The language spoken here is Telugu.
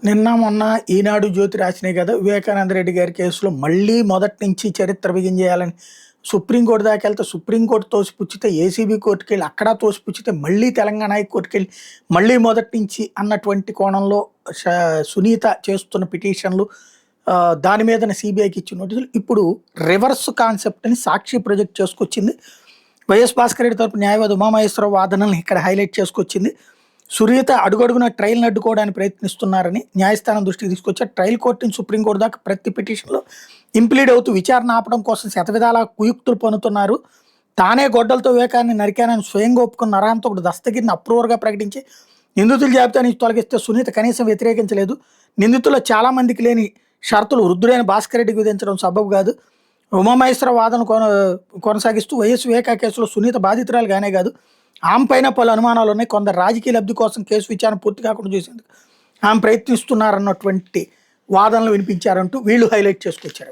నిన్న మొన్న ఈనాడు జ్యోతి రాసినాయి కదా వివేకానంద రెడ్డి గారి కేసులో మళ్ళీ మొదటి నుంచి చరిత్ర బిగించేయాలని సుప్రీంకోర్టు దాకా వెళ్తే సుప్రీంకోర్టు తోసిపుచ్చితే ఏసీబీ కోర్టుకి వెళ్ళి అక్కడ తోసిపుచ్చితే మళ్ళీ తెలంగాణ హైకోర్టుకి వెళ్ళి మళ్ళీ మొదటి నుంచి అన్నటువంటి కోణంలో సునీత చేస్తున్న పిటిషన్లు దాని మీద సిబిఐకి ఇచ్చిన నోటీసులు ఇప్పుడు రివర్స్ కాన్సెప్ట్ అని సాక్షి ప్రొజెక్ట్ చేసుకొచ్చింది. వైఎస్ భాస్కర్ రెడ్డి తరపు న్యాయవాది ఉమామహేశ్వరరావు వాదనల్ని ఇక్కడ హైలైట్ చేసుకొచ్చింది. సునీత అడుగడుగున ట్రయల్ని అడ్డుకోవడానికి ప్రయత్నిస్తున్నారని న్యాయస్థానం దృష్టికి తీసుకొచ్చారు. ట్రయల్ కోర్టుని సుప్రీంకోర్టు దాకా ప్రతి పిటిషన్లో ఇంప్లీడ్ అవుతూ విచారణ ఆపడం కోసం శతవిధాల కుయుక్తులు పనుతున్నారు. తానే గొడ్డలతో వివేకాన్ని నరికానని స్వయంగా ఒప్పుకున్న నరాంతో ఒకటి దస్తగిరిని అప్రూవర్గా ప్రకటించి నిందితుల జాబితా నుంచి తొలగిస్తే సునీత కనీసం వ్యతిరేకించలేదు. నిందితుల్లో చాలా మందికి లేని షరతులు వృద్ధుడైన భాస్కర్ రెడ్డికి విధించడం సబబు కాదు. ఉమామహేశ్వర వాదన కొనసాగిస్తూ వైఎస్ వివేకా కేసులో సునీత బాధితురాలుగానే కాదు ఆమె పైన పలు అనుమానాలు ఉన్నాయి. కొందరు రాజకీయ లబ్ధి కోసం కేసు విచారణ పూర్తి కాకుండా చేసేందుకు ఆమె ప్రయత్నిస్తున్నారన్నటువంటి వాదనలు వినిపించారంటూ వీళ్ళు హైలైట్ చేసుకొచ్చారు.